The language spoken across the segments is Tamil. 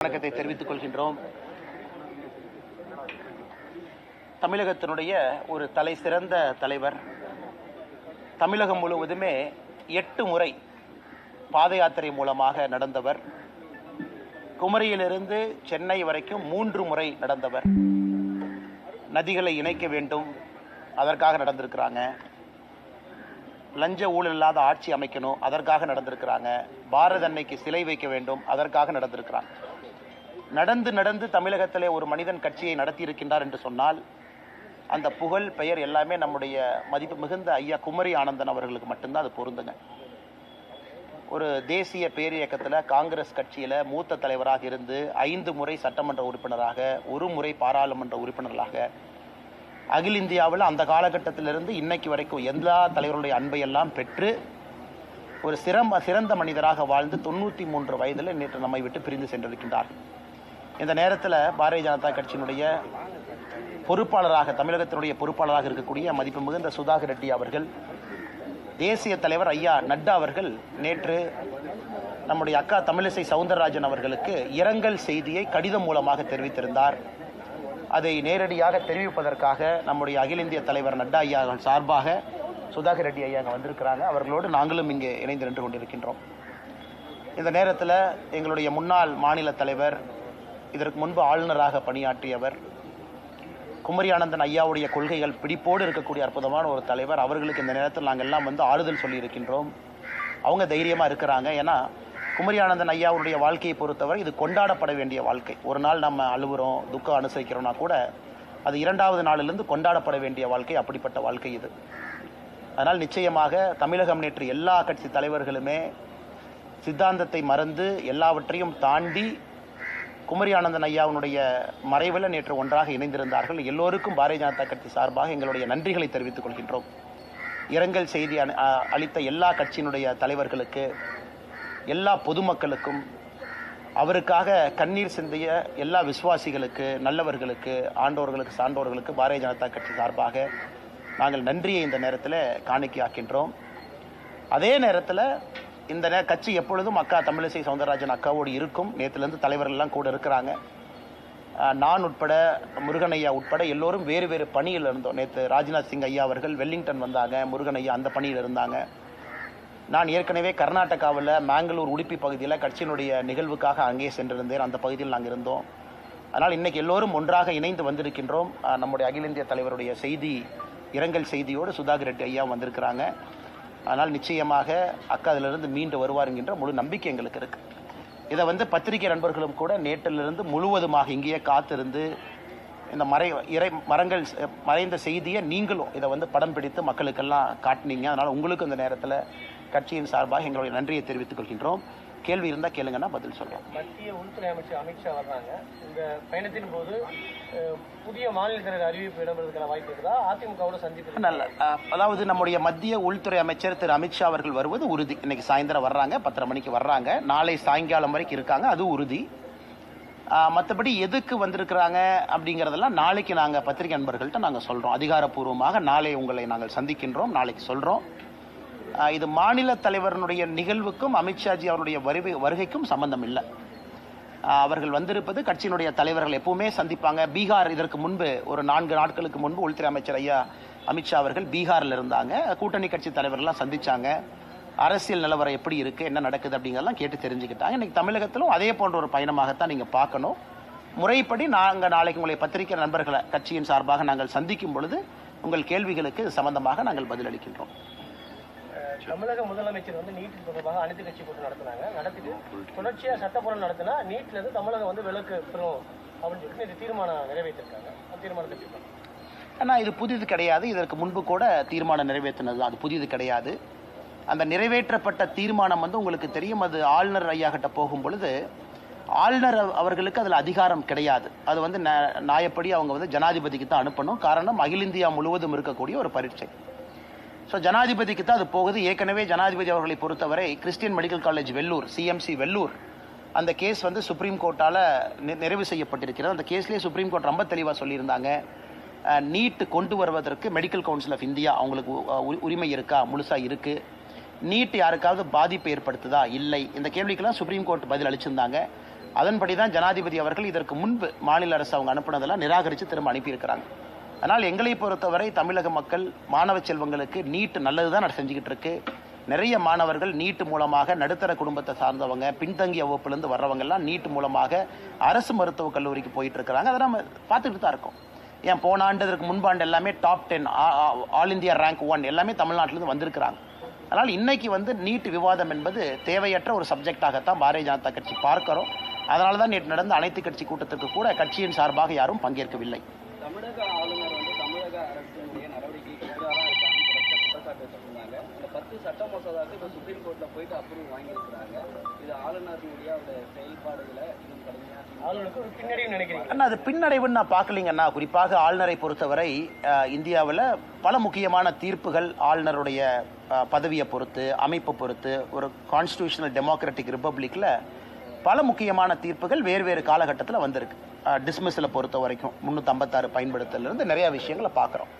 வணக்கத்தை தெரிவித்துக் கொள்கின்றோம். தமிழகத்தினுடைய ஒரு தலை சிறந்த தலைவர். தமிழகம் முழுவதுமே 8 முறை பாத யாத்திரை மூலமாக நடந்தவர். குமரியிலிருந்து சென்னை வரைக்கும் 3 முறை நடந்தவர். நதிகளை இணைக்க வேண்டும், அதற்காக நடந்திருக்கிறாங்க. லஞ்ச ஊழல் இல்லாத ஆட்சி அமைக்கணும், அதற்காக நடந்திருக்கிறாங்க. பாரத அன்னைக்கு சிலை வைக்க வேண்டும், அதற்காக நடந்திருக்கிறாங்க. நடந்து தமிழகத்திலே ஒரு மனிதன் கட்சியை நடத்தி இருக்கின்றார் என்று சொன்னால் அந்த புகழ் பெயர் எல்லாமே நம்முடைய மதிப்பு மிகுந்த ஐயா குமரி ஆனந்தன் அவர்களுக்கு மட்டும்தான் அது பொருந்துங்க. ஒரு தேசிய பேரியக்கத்தில் காங்கிரஸ் கட்சியில் மூத்த தலைவராக இருந்து 5 முறை சட்டமன்ற உறுப்பினராக, 1 முறை பாராளுமன்ற உறுப்பினர்களாக, அகில இந்தியாவில் அந்த காலகட்டத்திலிருந்து இன்னைக்கு வரைக்கும் எல்லா தலைவர்களுடைய அன்பையெல்லாம் பெற்று ஒரு சிறந்த மனிதராக வாழ்ந்து 93 வயதில் நேற்று நம்மை விட்டு பிரிந்து சென்றிருக்கின்றார். இந்த நேரத்தில் பாரதிய ஜனதா கட்சியினுடைய பொறுப்பாளராக, தமிழகத்தினுடைய பொறுப்பாளராக இருக்கக்கூடிய மதிப்பு மிகுந்த சுதாகர் ரெட்டி அவர்கள், தேசிய தலைவர் ஐயா நட்டா அவர்கள் நேற்று நம்முடைய அக்கா தமிழிசை சவுந்தரராஜன் அவர்களுக்கு இரங்கல் செய்தியை கடிதம் மூலமாக தெரிவித்திருந்தார். அதை நேரடியாக தெரிவிப்பதற்காக நம்முடைய அகில இந்திய தலைவர் நட்டா ஐயா சார்பாக சுதாகர் ரெட்டி ஐயா அங்கே வந்திருக்கிறாங்க. அவர்களோடு நாங்களும் இங்கே இணைந்து நின்று கொண்டிருக்கின்றோம். இந்த நேரத்தில் எங்களுடைய முன்னாள் மாநில தலைவர், இதற்கு முன்பு ஆளுநராக பணியாற்றியவர், குமரி ஆனந்தன் ஐயாவுடைய கொள்கைகள் பிடிப்போடு இருக்கக்கூடிய அற்புதமான ஒரு தலைவர், அவர்களுக்கு இந்த நேரத்தில் நாங்கள் எல்லாம் வந்து ஆறுதல் சொல்லி இருக்கின்றோம். அவங்க தைரியமாக இருக்கிறாங்க. ஏன்னா குமரி ஆனந்தன் ஐயாவுடைய வாழ்க்கையை பொறுத்தவரை இது கொண்டாடப்பட வேண்டிய வாழ்க்கை. ஒரு நாள் நம்ம அழுவுறோம், துக்கம் அனுசரிக்கிறோம்னா கூட அது 2வது நாளிலிருந்து கொண்டாடப்பட வேண்டிய வாழ்க்கை. அப்படிப்பட்ட வாழ்க்கை இது. அதனால் நிச்சயமாக தமிழகம் நேற்று எல்லா கட்சி தலைவர்களுமே சித்தாந்தத்தை மறந்து எல்லாவற்றையும் தாண்டி குமரி ஆனந்தன் ஐயாவுடைய மறைவில் நேற்று ஒன்றாக இணைந்திருந்தார்கள். எல்லோருக்கும் பாரதிய ஜனதா கட்சி சார்பாக எங்களுடைய நன்றிகளை தெரிவித்துக் கொள்கின்றோம். இரங்கல் செய்தி அளித்த எல்லா கட்சியினுடைய தலைவர்களுக்கு, எல்லா பொதுமக்களுக்கும், அவருக்காக கண்ணீர் சிந்திய எல்லா விசுவாசிகளுக்கு, நல்லவர்களுக்கு, ஆண்டோர்களுக்கு, சான்றோர்களுக்கு பாரதிய ஜனதா கட்சி சார்பாக நாங்கள் நன்றியை இந்த நேரத்தில் காணிக்கையாக்கின்றோம். அதே நேரத்தில் இந்த கட்சி எப்பொழுதும் அக்கா தமிழிசை சவுந்தரராஜன் அக்காவோடு இருக்கும். நேற்றுலேருந்து தலைவர்கள்லாம் கூட இருக்கிறாங்க. நான் உட்பட, முருகன் ஐயா உட்பட எல்லோரும் வேறு வேறு பணியில் இருந்தோம். நேற்று ராஜ்நாத் சிங் ஐயா அவர்கள் வெல்லிங்டன் வந்தாங்க, முருகன் ஐயா அந்த பணியில் இருந்தாங்க. நான் ஏற்கனவே கர்நாடகாவில் மேங்களூர், உடுப்பி பகுதியில் கட்சியினுடைய நிகழ்வுக்காக அங்கே சென்றிருந்தேன். அந்த பகுதியில் நாங்கள் இருந்தோம். அதனால் இன்றைக்கி எல்லோரும் ஒன்றாக இணைந்து வந்திருக்கின்றோம். நம்முடைய அகில இந்திய தலைவருடைய செய்தி, இரங்கல் செய்தியோடு சுதாகர் ரெட்டி ஐயா வந்திருக்கிறாங்க. ஆனால் நிச்சயமாக அக்கா அதிலிருந்து மீண்டு வருவார் என்கின்ற முழு நம்பிக்கை எங்களுக்கு இருக்குது. இதை வந்து பத்திரிகை நண்பர்களும் கூட நேற்றிலிருந்து முழுவதுமாக இங்கேயே காத்திருந்து இந்த மரங்கள் மறைந்த செய்தியை நீங்களும் இதை வந்து படம் பிடித்து மக்களுக்கெல்லாம் காட்டினீங்க. அதனால் உங்களுக்கு இந்த நேரத்தில் கட்சியின் சார்பாக எங்களுடைய நன்றியை தெரிவித்துக் கொள்கின்றோம். கேள்வி இருந்தால் கேளுங்கன்னா பதில் சொல்கிறோம். மத்திய உள்துறை அமைச்சர் அமித்ஷா வர்றாங்க. இந்த பயணத்தின் போது புதிய மாநில தலைவர் அறிவிப்பு இடம்பெறதுக்கான வாய்ப்பு இருக்குதா? அதிமுகவோட சந்திப்பு நல்ல, அதாவது நம்முடைய மத்திய உள்துறை அமைச்சர் திரு அமித்ஷா அவர்கள் வருவது உறுதி. இன்னைக்கு சாயந்தரம் வர்றாங்க, 10:30 மணிக்கு வர்றாங்க. நாளை சாயங்காலம் வரைக்கும் இருக்காங்க, அது உறுதி. மற்றபடி எதுக்கு வந்திருக்கிறாங்க அப்படிங்கிறதெல்லாம் நாளைக்கு நாங்கள் பத்திரிகை நண்பர்கள்ட்ட நாங்கள் சொல்கிறோம். அதிகாரப்பூர்வமாக நாளை உங்களை நாங்கள் சந்திக்கின்றோம், நாளைக்கு சொல்கிறோம். இது மாநில தலைவருடைய நிகழ்வுக்கும் அமித்ஷாஜி அவருடைய வருகைக்கும் சம்பந்தம் இல்லை. அவர்கள் வந்திருப்பது கட்சியினுடைய தலைவர்கள் எப்பவுமே சந்திப்பாங்க. பீகார் இதற்கு முன்பு ஒரு 4 நாட்களுக்கு முன்பு உள்துறை அமைச்சர் ஐயா அமித்ஷா அவர்கள் பீகாரில் இருந்தாங்க. கூட்டணி கட்சி தலைவர்கள்லாம் சந்திச்சாங்க. அரசியல் நிலவரம் எப்படி இருக்குது, என்ன நடக்குது அப்படிங்கிறதெல்லாம் கேட்டு தெரிஞ்சுக்கிட்டாங்க. இன்றைக்கி தமிழகத்திலும் அதே போன்ற ஒரு பயணமாகத்தான் நீங்கள் பார்க்கணும். முறைப்படி நாங்கள் நாளைக்கு உங்களை பத்திரிகை நண்பர்களை கட்சியின் சார்பாக நாங்கள் சந்திக்கும் பொழுது உங்கள் கேள்விகளுக்கு சம்பந்தமாக நாங்கள் பதிலளிக்கின்றோம். தமிழக முதலமைச்சர் வந்து நீட் தொடர்பாக அனைத்து கட்சி கூட்டம் நடத்திட்டு தொடர்ச்சியாக சட்டப்பூர்வம் நடத்தினா நீட்ல இருந்து தமிழகம் வந்து விலக்கு பெறும் அப்படின்னு சொல்லிட்டு தீர்மானம் நிறைவேற்றிருக்காங்க. தீர்மானத்தை ஆனால் இது புதிது கிடையாது. இதற்கு முன்பு கூட தீர்மானம் நிறைவேற்றினது, அது புதிது கிடையாது. அந்த நிறைவேற்றப்பட்ட தீர்மானம் வந்து உங்களுக்கு தெரியும், அது ஆளுநர் ஐயா கிட்ட போகும் பொழுது ஆளுநர் அவர்களுக்கு அதில் அதிகாரம் கிடையாது. அது வந்து நியாயப்படி அவங்க வந்து ஜனாதிபதிக்கு தான் அனுப்பணும். காரணம், அகில இந்தியா முழுவதும் இருக்கக்கூடிய ஒரு பரீட்சை. ஸோ ஜனாதிபதிக்கு தான் அது போகுது. ஏற்கனவே ஜனாதிபதி அவர்களை பொறுத்தவரை Christian medical college Vellore, CMC Vellore, அந்த கேஸ் வந்து சுப்ரீம் கோர்ட்டால் நிறைவு செய்யப்பட்டிருக்கிறது. அந்த கேஸ்லேயே சுப்ரீம் கோர்ட் ரொம்ப தெளிவாக சொல்லியிருந்தாங்க, நீட் கொண்டு வருவதற்கு மெடிக்கல் கவுன்சில் ஆஃப் இந்தியா அவங்களுக்கு உரிமை இருக்கா, முழுசாக இருக்குது. நீட் யாருக்காவது பாதிப்பு ஏற்படுத்துதா, இல்லை. இந்த கேள்விக்கெல்லாம் சுப்ரீம் கோர்ட் பதில் அளிச்சிருந்தாங்க. அதன்படி தான் ஜனாதிபதி அவர்கள் இதற்கு முன்பு மாநில அரசு அவங்க அனுப்புனதெல்லாம் நிராகரித்து திரும்ப அனுப்பியிருக்கிறாங்க. அதனால் எங்களை பொறுத்தவரை தமிழக மக்கள் மாணவ செல்வங்களுக்கு நீட் நல்லது தான் செஞ்சுக்கிட்டு இருக்கு. நிறைய மாணவர்கள் நீட் மூலமாக நடுத்தர குடும்பத்தை சார்ந்தவங்க, பின்தங்கிய வகுப்புலேருந்து வர்றவங்கெல்லாம் நீட் மூலமாக அரசு மருத்துவக் கல்லூரிக்கு போயிட்டு இருக்கிறாங்க. அதை நம்ம பார்த்துக்கிட்டு தான் இருக்கோம். ஏன் போன ஆண்டு இதற்கு முன்பாண்டு எல்லாமே டாப் 10 ஆல் இந்தியா ரேங்க் 1 எல்லாமே தமிழ்நாட்டிலேருந்து வந்திருக்கிறாங்க. அதனால் இன்னைக்கு நீட் விவாதம் என்பது தேவையற்ற ஒரு சப்ஜெக்டாகத்தான் பாரதிய ஜனதா கட்சி பார்க்கிறோம். அதனால தான் நேற்று நடந்த அனைத்து கட்சி கூட்டத்திற்கு கூட கட்சியின் சார்பாக யாரும் பங்கேற்கவில்லை. தமிழக ஆளுநர் தமிழக அரசினுடைய நடவடிக்கைக்கு எதிராக இருக்காங்க குற்றச்சாட்டு வச்சிருந்தாங்க. இந்த 10 சட்ட மசோதாவுக்கு இப்போ சுப்ரீம் கோர்ட்ல போயிட்டு அப்ரூவ் வாங்கியிருக்கிறாங்க. இது ஆளுநருடைய செயல்பாடுகளை இன்னும் கடுமையாக ஆளுநருக்கு ஒரு பின்னடைவு நினைக்கிறீங்க? அண்ணா, அது பின்னடைவுன்னு நான் பார்க்கலீங்கண்ணா. குறிப்பாக ஆளுநரை பொறுத்தவரை இந்தியாவில் பல முக்கியமான தீர்ப்புகள் ஆளுநருடைய பதவியை பொறுத்து, அமைப்பை பொறுத்து, ஒரு கான்ஸ்டிடியூஷனல் டெமோக்ராட்டிக் ரிப்பப்ளிக்ல பல முக்கியமான தீர்ப்புகள் வேறு காலகட்டத்தில் வந்திருக்கு. டிஸ்மிஸில் பொறுத்த வரைக்கும் 356 பயன்படுத்தலிருந்து நிறைய விஷயங்களை பார்க்குறோம்.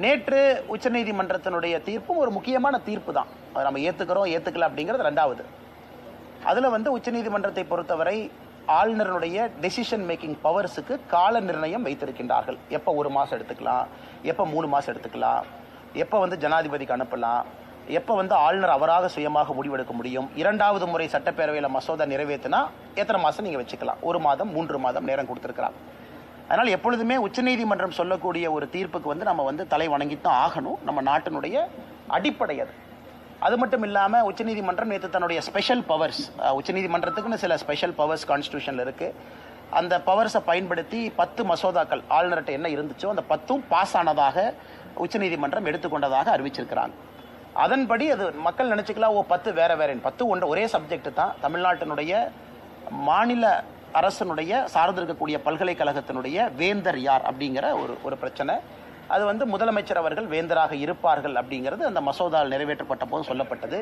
நேற்று உச்சநீதிமன்றத்தினுடைய தீர்ப்பும் ஒரு முக்கியமான தீர்ப்பு தான். அதை நம்ம ஏற்றுக்கல அப்படிங்கிறது ரெண்டாவது. அதில் உச்சநீதிமன்றத்தை பொறுத்தவரை ஆளுநருடைய டெசிஷன் மேக்கிங் பவர்ஸுக்கு கால நிர்ணயம் வைத்திருக்கின்றார்கள். எப்போ 1 மாதம் எடுத்துக்கலாம், எப்போ 3 மாதம் எடுத்துக்கலாம், எப்போ ஜனாதிபதிக்கு அனுப்பலாம், எப்போ ஆளுநர் அவராக சுயமாக முடிவெடுக்க முடியும், 2வது முறை சட்டப்பேரவையில் மசோதா நிறைவேற்றினா எத்தனை மாதம் நீங்கள் வச்சுக்கலாம், 1 மாதம் 3 மாதம் நேரம் கொடுத்துருக்கிறாங்க. அதனால் எப்பொழுதுமே உச்சநீதிமன்றம் சொல்லக்கூடிய ஒரு தீர்ப்புக்கு நம்ம தலை வணங்கித்தான் ஆகணும். நம்ம நாட்டினுடைய அடிப்படை அது. அது மட்டும் இல்லாமல் உச்சநீதிமன்றம் நேற்று தன்னுடைய ஸ்பெஷல் பவர்ஸ், உச்சநீதிமன்றத்துக்குன்னு சில ஸ்பெஷல் பவர்ஸ் கான்ஸ்டியூஷனில் இருக்குது. அந்த பவர்ஸை பயன்படுத்தி 10 மசோதாக்கள் ஆளுநர்கிட்ட என்ன இருந்துச்சோ அந்த 10ம் பாஸ் ஆனதாக உச்சநீதிமன்றம் எடுத்துக்கொண்டதாக அறிவிச்சிருக்கிறாங்க. அதன்படி அது மக்கள் நினைச்சுக்கலாம், 10 வேற 10 ஒரே சப்ஜெக்ட் தான். தமிழ்நாட்டினுடைய மாநில அரசனுடைய சார்ந்து இருக்கக்கூடிய பல்கலைக்கழகத்தினுடைய வேந்தர் யார் அப்படிங்கிற ஒரு பிரச்சனை. அது முதலமைச்சர் அவர்கள் வேந்தராக இருப்பார்கள் அப்படிங்கிறது அந்த மசோதாவில் நிறைவேற்றப்பட்ட போது சொல்லப்பட்டது.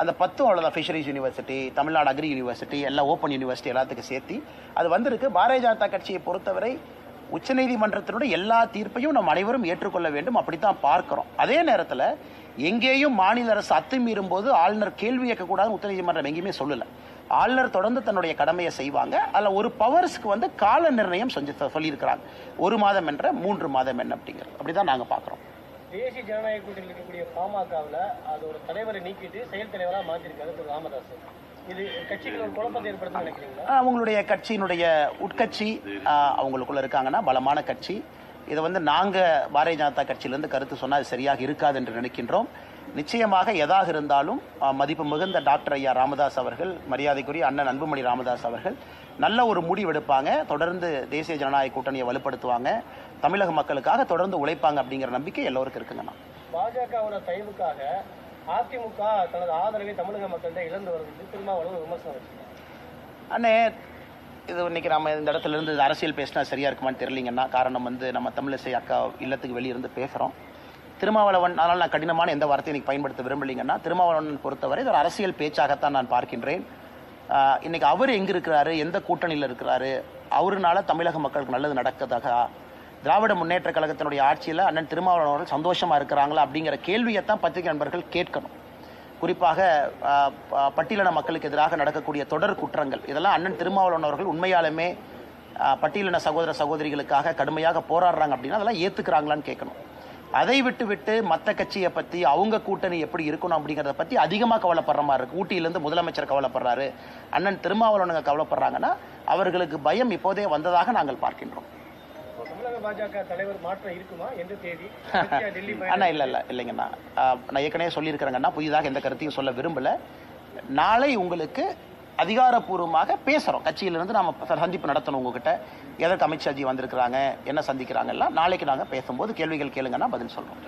அந்த 10 அவ்வளோதான். Fisheries university, Tamil Nadu agri university, எல்லாம் ஓப்பன் யூனிவர்சிட்டி எல்லாத்துக்கும் சேர்த்து அது வந்திருக்கு. பாரதிய ஜனதா கட்சியை பொறுத்தவரை உச்சநீதிமன்றத்தினுடைய எல்லா தீர்ப்பையும் நம்ம அனைவரும் ஏற்றுக்கொள்ள வேண்டும், அப்படித்தான் பார்க்கிறோம். அதே நேரத்தில் எங்கேயும் மாநில அரசு அத்துமீறும் போது ஆளுநர் கேள்வி கேட்கக்கூடாதுன்னு உச்சநீதிமன்றம் எங்கேயுமே சொல்லலை. ஆளுநர் தொடர்ந்து தன்னுடைய கடமையை செய்வாங்க. அதில் ஒரு பவர்ஸ்க்கு கால நிர்ணயம் சொல்லியிருக்கிறாங்க. 1 மாதம் என்ற 3 மாதம் என்ன அப்படிங்கிறது. அப்படிதான் நாங்கள் பார்க்குறோம். தேசிய ஜனநாயக கூட்டணியில் இருக்கக்கூடிய பாமகவில் அது ஒரு தலைவரை நீக்கிட்டு செயல் தலைவராக மாற்றிருக்காரு திரு ராமதாஸ். இது கட்சிகள் ஒரு குழப்பத்தை ஏற்படுத்த நினைக்கிறீங்களா? அவங்களுடைய கட்சியினுடைய உட்கட்சி அவங்களுக்குள்ள இருக்காங்கன்னா பலமான கட்சி. இதை நாங்கள் பாரதிய ஜனதா கட்சியிலேருந்து கருத்து சொன்னால் அது சரியாக இருக்காது என்று நினைக்கின்றோம். நிச்சயமாக எதாக இருந்தாலும் மதிப்பு மிகுந்த டாக்டர் ஐயா ராமதாஸ் அவர்கள், மரியாதைக்குரிய அண்ணன் அன்புமணி ராமதாஸ் அவர்கள் நல்ல ஒரு முடிவெடுப்பாங்க. தொடர்ந்து தேசிய ஜனநாயக கூட்டணியை வலுப்படுத்துவாங்க, தமிழக மக்களுக்காக தொடர்ந்து உழைப்பாங்க அப்படிங்கிற நம்பிக்கை எல்லோருக்கும் இருக்குங்கண்ணா. பாஜகவோட தயவுக்காக அதிமுக தனது ஆதரவை தமிழக மக்கள்கிட்ட இழந்து வருவது திருமாவளவன் விமர்சனம் வச்சுருக்காங்க. அண்ணே, இது இன்னைக்கு நம்ம இந்த இடத்துல இருந்து அரசியல் பேசினா சரியா இருக்குமான்னு தெரியலீங்கன்னா. காரணம் நம்ம தமிழிசை அக்கா இல்லத்துக்கு வெளியிருந்து பேசுகிறோம். திருமாவளவன், அதனால் நான் கடினமான எந்த வார்த்தையை இன்னைக்கு பயன்படுத்த விரும்பலீங்கன்னா, திருமாவளவன் பொறுத்தவரை இது ஒரு அரசியல் பேச்சாகத்தான் நான் பார்க்கின்றேன். இன்னைக்கு அவர் எங்கே இருக்கிறாரு, எந்த கூட்டணியில் இருக்கிறாரு, அவருனால தமிழக மக்களுக்கு நல்லது நடக்கதாக, திராவிட முன்னேற்ற கழகத்தினுடைய ஆட்சியில் அண்ணன் திருமாவளவன் அவர்கள் சந்தோஷமா இருக்கிறாங்களா அப்படிங்கிற கேள்வியைத்தான் பத்திரிகை நண்பர்கள் கேட்கணும். குறிப்பாக பட்டியலின மக்களுக்கு எதிராக நடக்கக்கூடிய தொடர் குற்றங்கள், இதெல்லாம் அண்ணன் திருமாவளவன் அவர்கள் உண்மையாலுமே பட்டியலின சகோதர சகோதரிகளுக்காக கடுமையாக போராடுறாங்க அப்படின்னா அதெல்லாம் ஏற்றுக்கிறாங்களான்னு கேட்கணும். அதை விட்டு மற்ற கட்சியை பற்றி, அவங்க கூட்டணி எப்படி இருக்கணும் அப்படிங்கிறத பற்றி அதிகமாக கவலைப்படுற மாதிரி இருக்கு. ஊட்டியிலேருந்து முதலமைச்சர் கவலைப்படுறாரு, அண்ணன் திருமாவளவனுங்க கவலைப்படுறாங்கன்னா அவர்களுக்கு பயம் இப்போதே வந்ததாக நாங்கள் பார்க்கின்றோம். பாஜக தலைவர் மாற்றம் இருக்குமா? எந்த தேதி? அண்ணா இல்லைங்கண்ணா, நான் ஏற்கனவே சொல்லியிருக்கிறேங்கண்ணா, புதிதாக எந்த கருத்தையும் சொல்ல விரும்பல. நாளை உங்களுக்கு அதிகாரப்பூர்வமாக பேசுகிறோம். கட்சியிலிருந்து நாம சந்திப்பு நடத்தணும். உங்ககிட்ட எதற்கு அமித்ஷாஜி வந்திருக்கிறாங்க, என்ன சந்திக்கிறாங்க எல்லாம் நாளைக்கு நாங்கள் பேசும்போது கேள்விகள் கேளுங்கன்னா பதில் சொல்கிறோம்.